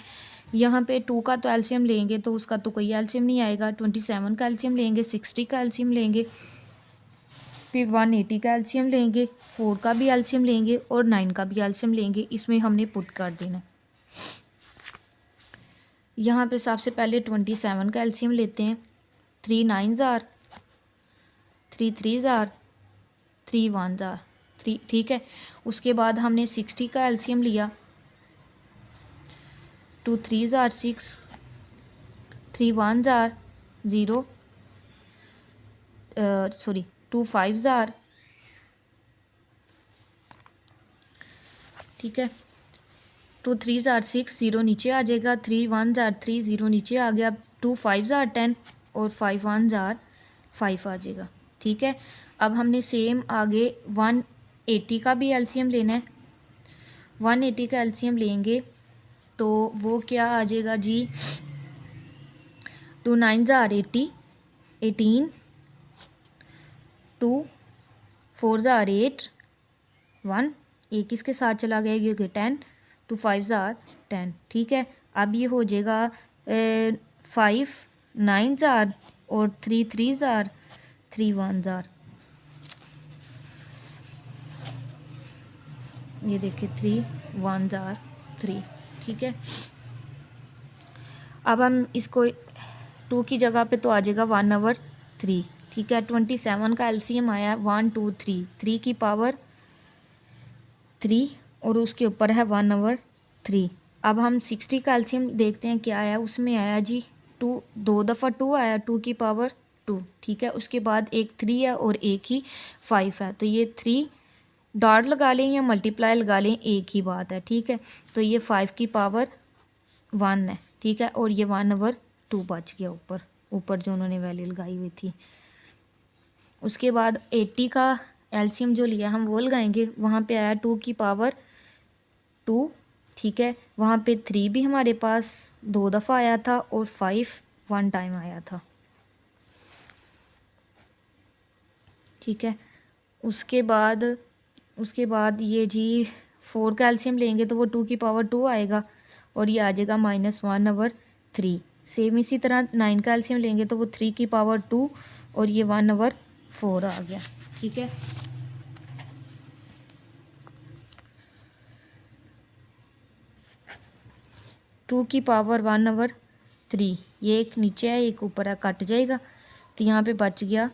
यहाँ पे 2 का तो एलसीएम लेंगे तो उसका तो कोई एलसीएम नहीं आएगा। 27 का एलसीएम लेंगे, 60 का एलसीएम लेंगे, फिर 180 का एलसीएम लेंगे, 4 का भी एलसीएम लेंगे और 9 का भी एलसीएम लेंगे। इसमें हमने पुट कर देना। यहाँ पे सबसे पहले 27 का एलसीएम लेते हैं। 3 9 जार, 3 3 जार, 3 1 जार 3, ठीक है। उसके बाद हमने 60 का एलसीएम लिया। 2 3 जार 6, 3 1 जार 0, 2 5 जार, ठीक है। 2 3 जार 6, 0 नीचे आ जाएगा। 3 1 जार 3, 0 नीचे आ गया। 2 5 जार 10 और 5 1 जार 5 आ जाएगा, ठीक है। अब हमने सेम आगे 180 का भी एलसीएम लेना है। 180 का एलसीएम लेंगे तो वो क्या आ जाएगा जी, 2 9 जार 80, 18, 2 4 ज़ार 8 1 एक इसके साथ चला गया, ये 10 2 5 ज़ार 10, ठीक है। अब ये हो जाएगा 5 9 ज़ार और 3 3 ज़ार 3 1 ज़ार, ये देखिए 3 1 ज़ार 3, ठीक है। अब हम इसको 2 की जगह पे तो आ जाएगा 1/3, ठीक है। 27 का एलसीएम आया 1 2 3, 3 की पावर 3 और उसके ऊपर है 1/3। अब हम 60 का एलसीएम देखते हैं क्या आया, उसमें आया जी 2, 2 दफ़ा 2 आया 2 की पावर 2, ठीक है। उसके बाद एक 3 है और एक ही 5 है, तो ये 3 डॉट लगा लें या मल्टीप्लाई लगा लें, एक ही बात है, ठीक है। तो ये 5 की पावर 1 है, ठीक है। और ये 1/2 बच गया ऊपर जो उन्होंने वैल्यू लगाई हुई थी। उसके बाद 80 का एलसीएम जो लिया हम वो लगाएंगे, वहाँ पे आया 2 की पावर 2, ठीक है। वहाँ पे 3 भी हमारे पास 2 दफ़ा आया था और 5 1 टाइम आया था, ठीक है। उसके बाद ये जी 4 का एलसीएम लेंगे तो वो 2 की पावर 2 आएगा और ये आ जाएगा -1/3। सेम इसी तरह 9 का एलसीएम लेंगे तो वो 3 की पावर 2 और ये 1/4 आ गया, ठीक है। टू की पावर 1/3, ये एक नीचे है एक ऊपर है, कट जाएगा तो यहाँ पे बच गया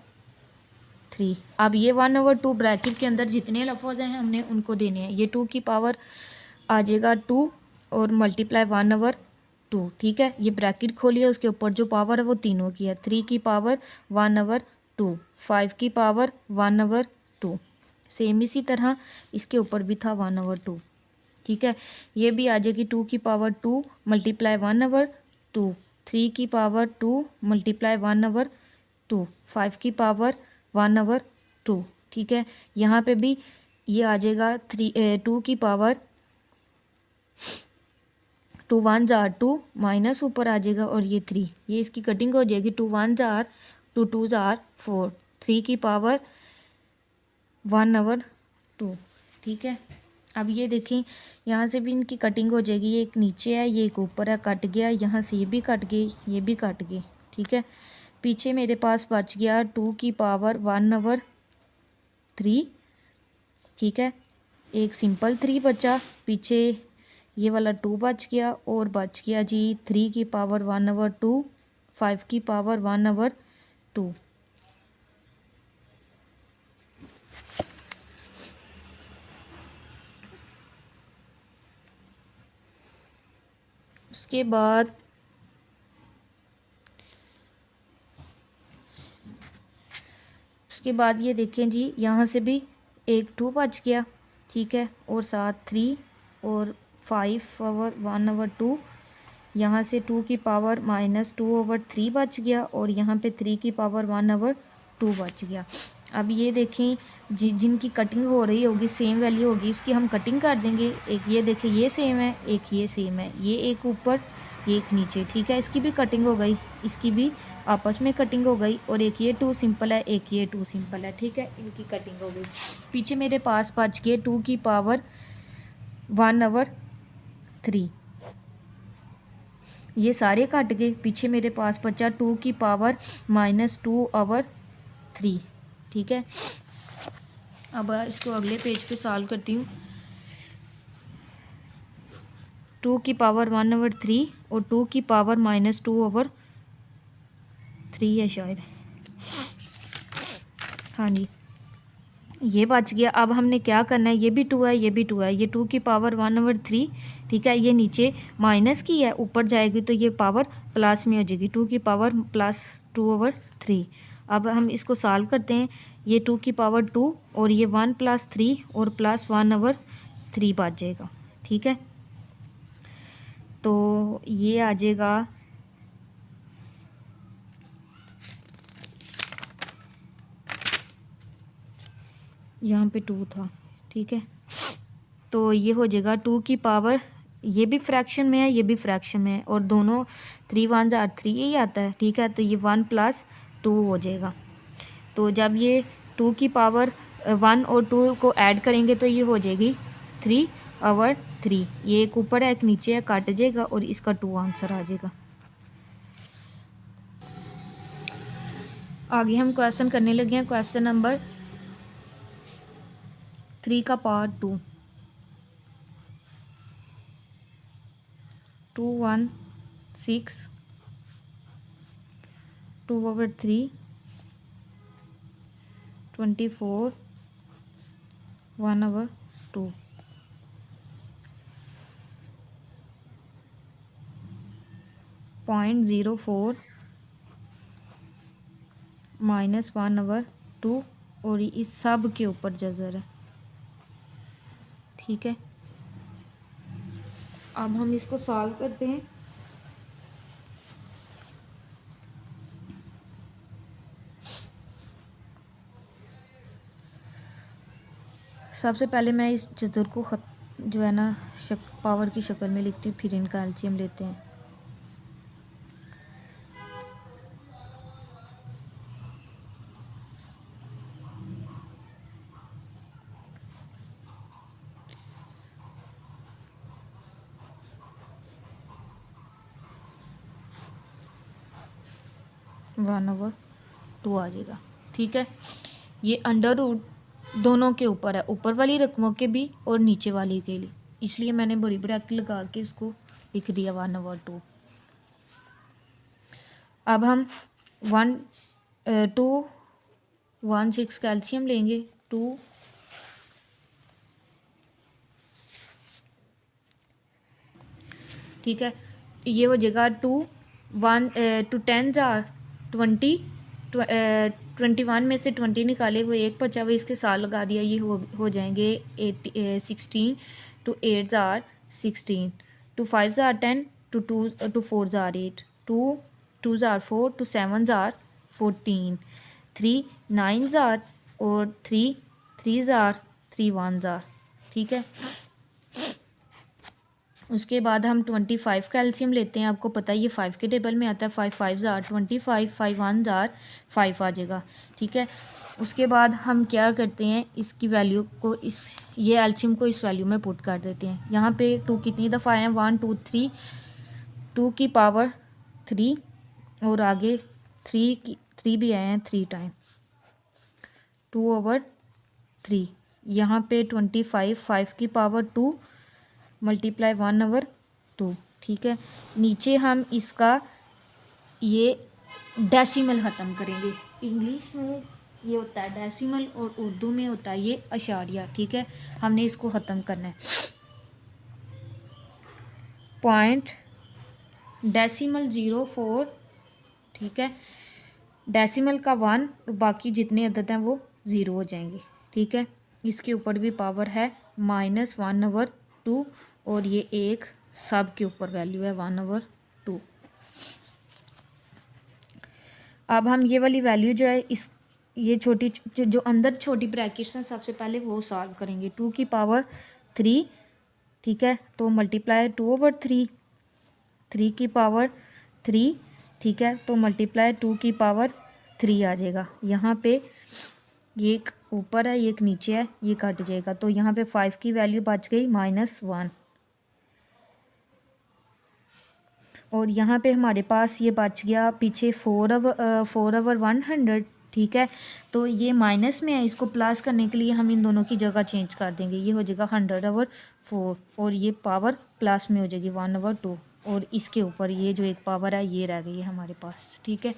3। अब ये 1/2 ब्रैकेट के अंदर जितने लफ्ज़ हैं हमने उनको देने हैं। ये 2 की पावर आ जाएगा 2 और मल्टीप्लाई 1/2, ठीक है। ये ब्रैकेट खोलिए, उसके ऊपर जो पावर है वो तीनों की है। 3 की पावर 1/2, 5 की पावर 1/2, सेम इसी तरह इसके ऊपर भी था 1/2, ठीक है। ये भी आ जाएगी 2 की पावर 2 मल्टीप्लाई 1/2, 3 की पावर 2 मल्टीप्लाई 1/2, 5 की पावर 1/2, ठीक है। यहाँ पे भी ये आ जाएगा 2 की पावर 2 1 ज़ार 2 माइनस ऊपर आ जाएगा और ये 3, ये इसकी कटिंग हो जाएगी 2 1 ज़ार 2 2 ज़ार 4, 3 की पावर 1/2, ठीक है। अब ये देखें यहाँ से भी इनकी कटिंग हो जाएगी, ये एक नीचे है ये एक ऊपर है, कट गया, यहाँ से ये भी कट गई ये भी कट गई, ठीक है। पीछे मेरे पास बच गया 2 की पावर 1/3, ठीक है। एक सिंपल 3 बचा, पीछे ये वाला 2 बच गया और बच गया जी 3 की पावर 1/2, 5 की पावर 1/2। उसके बाद ये देखें जी यहाँ से भी एक 2 बच गया, ठीक है। और साथ 3 और 5/1/2, यहाँ से 2 की पावर -2/3 बच गया और यहाँ पे 3 की पावर 1/2 बच गया। अब ये देखें जिनकी कटिंग हो रही होगी सेम वैल्यू होगी उसकी हम कटिंग कर देंगे। एक ये देखें ये सेम है, एक ये सेम है, ये एक ऊपर ये एक नीचे, ठीक है। इसकी भी कटिंग हो गई, इसकी भी आपस में कटिंग हो गई और एक ये 2 सिंपल है एक ये 2 सिंपल है, ठीक है। इनकी कटिंग हो गई। पीछे मेरे पास बच गए 2 की पावर 1/3, ये सारे कट गए। पीछे मेरे पास बचा 2 की पावर -2/3, ठीक है। अब इसको अगले पेज पे सॉल्व करती हूँ। 2 की पावर 1/3 और 2 की पावर -2/3 है शायद, हाँ जी ये बच गया। अब हमने क्या करना है, ये भी 2 है ये भी 2 है, ये 2 की पावर 1/3, ठीक है। ये नीचे माइनस की है, ऊपर जाएगी तो ये पावर प्लस में हो जाएगी, 2 की पावर +2/3। अब हम इसको सॉल्व करते हैं। ये 2 की पावर 2 और ये 1 + 3 और +1/3 बच जाएगा, ठीक है। तो ये आ जाएगा यहाँ पे 2 था, ठीक है। तो ये हो जाएगा 2 की पावर, ये भी फ्रैक्शन में है ये भी फ्रैक्शन में है और दोनों 3 1 ज़ार 3 यही आता है, ठीक है। तो ये 1 + 2 हो जाएगा। तो जब ये 2 की पावर 1 और 2 को ऐड करेंगे तो ये हो जाएगी 3/3। ये एक ऊपर है एक नीचे है, काट जाएगा और इसका 2 आंसर आ जाएगा। आगे हम क्वेश्चन करने लगे हैं। क्वेश्चन नंबर 3 का पार्ट 2। 2/16, 2/3, 24, 1/2। 0.04 माइनस 1/2 और इस सब के ऊपर जज़र है। ठीक है, अब हम इसको सॉल्व करते हैं। सबसे पहले मैं इस जज़र को जो है ना पावर की शक्ल में लिखती हूँ, फिर इनका एलसीएम लेते हैं। वन ओवर टू आ जाएगा। ठीक है, ये अंडर रूट दोनों के ऊपर है, ऊपर वाली रकमों के भी और नीचे वाली के लिए, इसलिए मैंने बड़ी ब्रैकेट लगा के इसको लिख दिया 1/2। अब हम 2/16 कैल्शियम लेंगे। 2 ठीक है, ये हो जाएगा 2 10 जार 20, 21 में से 20 निकाले, वो 1 बचा, वो इसके साथ लगा दिया, ये हो जाएंगे 16। 2 8 jar 16, 2 5 jar 10, 2 4 jar 8, 2 jar 4, 2 7 jar 14, 3 9 jar और 3 जार 3 1 जार। ठीक है, उसके बाद हम 25 कैल्शियम लेते हैं। आपको पता है ये 5 के टेबल में आता है। 5 5 जार 25, 5 1 जार 5 आ जाएगा। ठीक है, उसके बाद हम क्या करते हैं, इसकी वैल्यू को ये एल्शियम को इस वैल्यू में पुट कर देते हैं। यहाँ पे 2 कितनी दफ़ा आए हैं, 1 2 3, 2 की पावर 3 और आगे 3 भी आए हैं 3 टाइम, 2/3। यहाँ पे 25 5 की पावर 2 मल्टीप्लाई 1/2। ठीक है, नीचे हम इसका ये डेसिमल ख़त्म करेंगे। इंग्लिश में ये होता है डेसिमल और उर्दू में होता है ये अशारिया। ठीक है, हमने इसको ख़त्म करना है। Point decimal 0.4। ठीक है, डेसिमल का 1 और बाकी जितने अदद हैं वो 0 हो जाएंगे। ठीक है, इसके ऊपर भी पावर है -1/2 और ये एक सब के ऊपर वैल्यू है 1/2। अब हम ये वाली वैल्यू जो है ये छोटी जो अंदर छोटी ब्रैकेट्स हैं सबसे पहले वो सॉल्व करेंगे। 2 की पावर 3। ठीक है, तो मल्टीप्लाई 2/3, 3 की पावर 3। ठीक है, तो मल्टीप्लाई 2 की पावर 3 आ जाएगा। यहाँ पे ये एक ऊपर है ये एक नीचे है, ये कट जाएगा, तो यहाँ पे 5 की वैल्यू बच गई -1 और यहाँ पे हमारे पास ये बच गया पीछे 4/100। ठीक है, तो ये माइनस में है, इसको प्लस करने के लिए हम इन दोनों की जगह चेंज कर देंगे। ये हो जाएगा 100/4 और ये पावर प्लस में हो जाएगी 1/2 और इसके ऊपर ये जो एक पावर है ये रह गई है हमारे पास। ठीक है,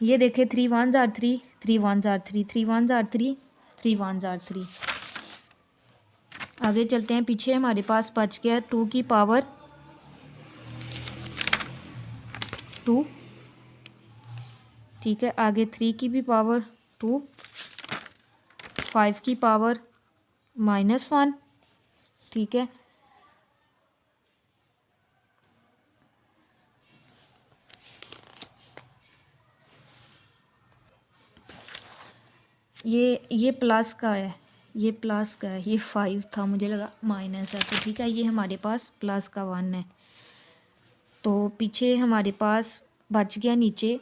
ये देखें 3 1 जार 3, 3 1 जार 3, 3 1 जार 3, 3 1 जार 3। आगे चलते हैं, पीछे हमारे पास बच गया 2 की पावर 2। ठीक है, आगे 3 की भी पावर 2, 5 की पावर -1। ठीक है, ये प्लस का है, ये प्लस का है, ये 5 था, मुझे लगा माइनस है, तो ठीक है ये हमारे पास प्लस का 1 है। तो पीछे हमारे पास बच गया नीचे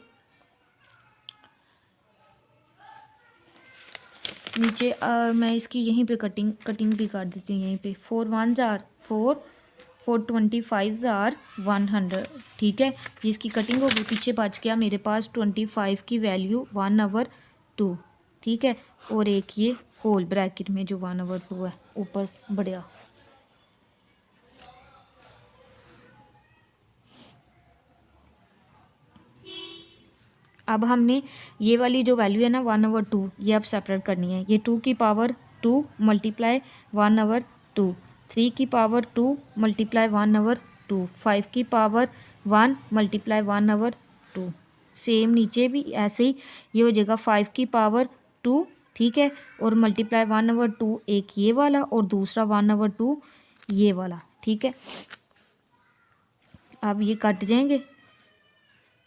नीचे मैं इसकी यहीं पे कटिंग भी कर देती हूँ यहीं पे। 4 1s are 4, 4 25s are 100, ठीक है। जिसकी कटिंग होगी पीछे बच गया मेरे पास 25 की वैल्यू 1/2, ठीक है। और एक ये होल ब्रैकेट में जो 1/2 है ऊपर बढ़िया। अब हमने ये वाली जो वैल्यू है ना 1/2 ये अब सेपरेट करनी है। ये 2 की पावर 2 मल्टीप्लाई 1/2, 3 की पावर 2 मल्टीप्लाई 1/2, 5 की पावर 1 मल्टीप्लाई 1/2। सेम नीचे भी ऐसे ही ये हो जाएगा 5 की पावर 2, ठीक है। और मल्टीप्लाई 1/2 एक ये वाला और दूसरा 1/2 ये वाला, ठीक है। अब ये कट जाएंगे,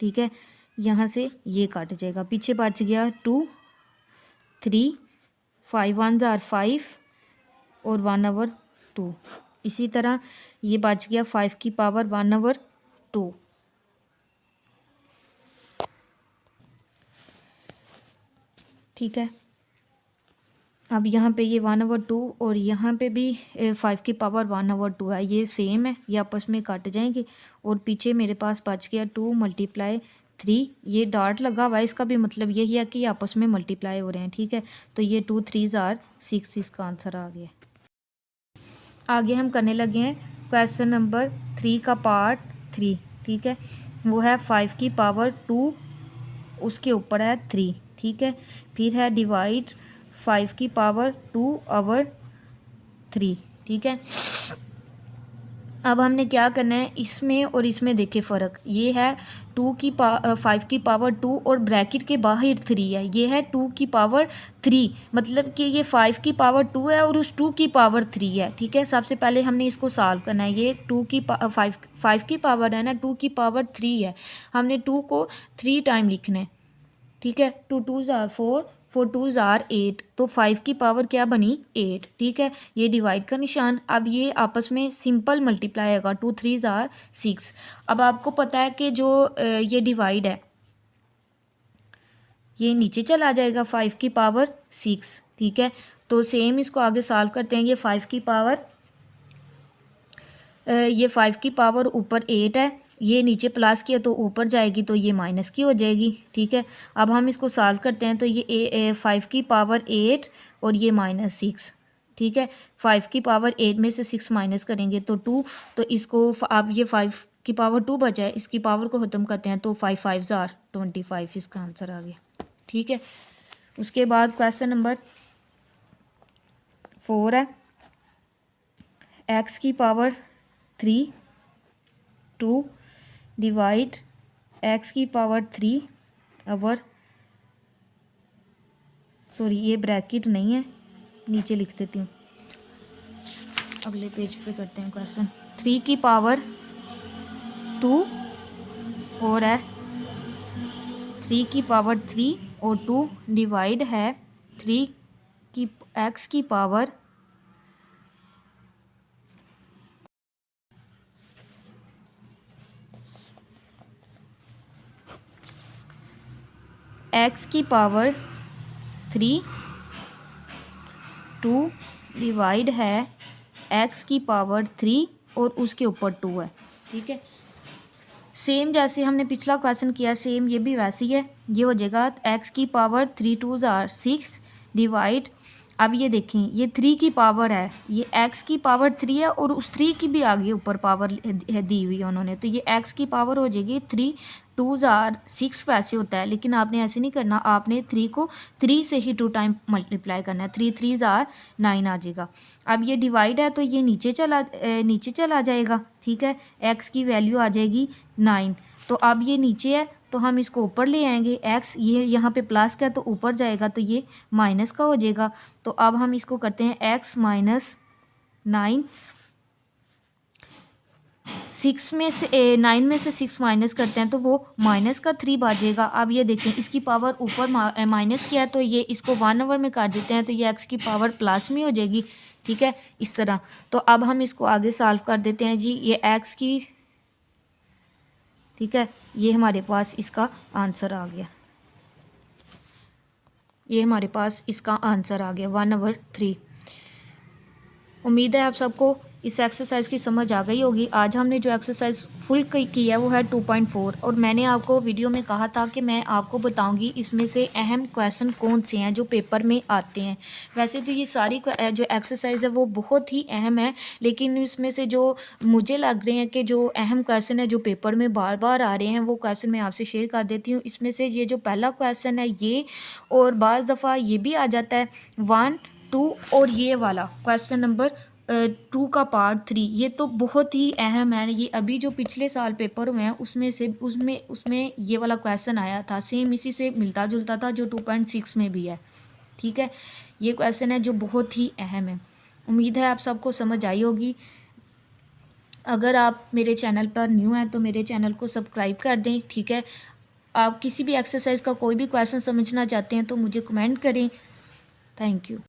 ठीक है। यहाँ से ये कट जाएगा, पीछे बच गया 2 3, 5 1s are 5 और 1/2। इसी तरह ये बच गया 5 की पावर 1/2, ठीक है। अब यहाँ पे ये 1/2 और यहाँ पे भी 5 की पावर 1/2 है, ये सेम है, ये आपस में कट जाएंगे। और पीछे मेरे पास बच गया 2 मल्टीप्लाई 3, ये डॉट लगा हुआ है, इसका भी मतलब यही है कि ये आपस में मल्टीप्लाई हो रहे हैं, ठीक है। तो ये 2 3s are 6, इसका आंसर आ गया। आगे हम करने लगे हैं क्वेश्चन नंबर 3 का पार्ट 3, ठीक है। वो है 5 की पावर 2, उसके ऊपर है 3, ठीक है। फिर है डिवाइड 5 की पावर 2/3, ठीक है। अब हमने क्या करना है, इसमें और इसमें देखे फ़र्क। ये है 5 की पावर 2 और ब्रैकेट के बाहर 3 है। ये है 2 की पावर 3, मतलब कि ये 5 की पावर 2 है और उस 2 की पावर 3 है, ठीक है। सबसे पहले हमने इसको सॉल्व करना है। ये 5 की पावर है ना, 2 की पावर 3 है, हमने 2 को 3 टाइम लिखना है, ठीक है। 2 2s are 4, 4 2s are 8, तो 5 की पावर क्या बनी 8, ठीक है। ये डिवाइड का निशान। अब ये आपस में सिंपल मल्टीप्लाई होगा, 2 3s are 6। अब आपको पता है कि जो ये डिवाइड है ये नीचे चला जाएगा 5 की पावर 6, ठीक है। तो सेम इसको आगे सॉल्व करते हैं। ये 5 की पावर ऊपर 8 है, ये नीचे प्लस किया तो ऊपर जाएगी तो ये माइनस की हो जाएगी, ठीक है। अब हम इसको सॉल्व करते हैं तो ये 5 की पावर 8 और ये -6, ठीक है। 5 की पावर 8 में से 6 माइनस करेंगे तो 2, तो इसको अब ये 5 की पावर 2 बचा है, इसकी पावर को ख़त्म करते हैं तो 5 5s are 25, इसका आंसर आ गया, ठीक है। उसके बाद क्वेश्चन नंबर 4 है x की पावर 3 2 डिवाइड x की पावर 3 ओवर, सॉरी ये ब्रैकेट नहीं है, नीचे लिख देती हूँ, अगले पेज पे करते हैं क्वेश्चन। 3 की पावर 2 और है 3 की पावर 3 और 2 डिवाइड है 3 की x की पावर x की पावर 3 2 डिवाइड है x की पावर 3 और उसके ऊपर 2 है, ठीक है। सेम जैसे हमने पिछला क्वेश्चन किया सेम ये भी वैसे ही है। ये हो जाएगा x की पावर 3 2s are 6 डिवाइड, अब ये देखें ये 3 की पावर है, ये x की पावर 3 है और उस 3 की भी आगे ऊपर पावर दी हुई है उन्होंने, तो ये x की पावर हो जाएगी 3 2s are 6 वैसे होता है, लेकिन आपने ऐसे नहीं करना, आपने 3 को 3 से ही 2 टाइम मल्टीप्लाई करना है, 3 3s are 9 आ जाएगा। अब ये डिवाइड है तो ये नीचे चला जाएगा, ठीक है। x की वैल्यू आ जाएगी 9, तो अब ये नीचे है तो हम इसको ऊपर ले आएंगे, x ये यहाँ पे प्लस का है तो ऊपर जाएगा तो ये माइनस का हो जाएगा। तो अब हम इसको करते हैं x माइनस 9, 6 में से 9 में से 6 माइनस करते हैं तो वो माइनस का 3 बाजेगा। अब ये देखें इसकी पावर ऊपर माइनस किया है तो ये इसको 1 में काट देते हैं तो ये x की पावर प्लस में हो जाएगी, ठीक है, इस तरह। तो अब हम इसको आगे सॉल्व कर देते हैं जी, ये x की, ठीक है, ये हमारे पास इसका आंसर आ गया। ये हमारे पास इसका आंसर आ गया 1/3। उम्मीद है आप सबको इस एक्सरसाइज की समझ आ गई होगी। आज हमने जो एक्सरसाइज फुल की है वो है 2.4, और मैंने आपको वीडियो में कहा था कि मैं आपको बताऊंगी इसमें से अहम क्वेश्चन कौन से हैं जो पेपर में आते हैं। वैसे तो ये सारी जो एक्सरसाइज है वो बहुत ही अहम है, लेकिन इसमें से जो मुझे लग रहे हैं कि जो अहम क्वेश्चन है जो पेपर में बार बार आ रहे हैं वो क्वेश्चन मैं आपसे शेयर कर देती हूँ। इसमें से ये जो पहला क्वेश्चन है ये, और बाज़ दफ़ा ये भी आ जाता है 1, 2, और ये वाला क्वेश्चन नंबर 2 का पार्ट 3, ये तो बहुत ही अहम है। ये अभी जो पिछले साल पेपर हुए हैं उसमें ये वाला क्वेश्चन आया था, सेम इसी से मिलता जुलता था जो 2.6 में भी है। ठीक है, ये क्वेश्चन है जो बहुत ही अहम है। उम्मीद है आप सबको समझ आई होगी। अगर आप मेरे चैनल पर न्यू हैं तो मेरे चैनल को सब्सक्राइब कर दें। ठीक है, आप किसी भी एक्सरसाइज का कोई भी क्वेश्चन समझना चाहते हैं तो मुझे कमेंट करें। Thank you.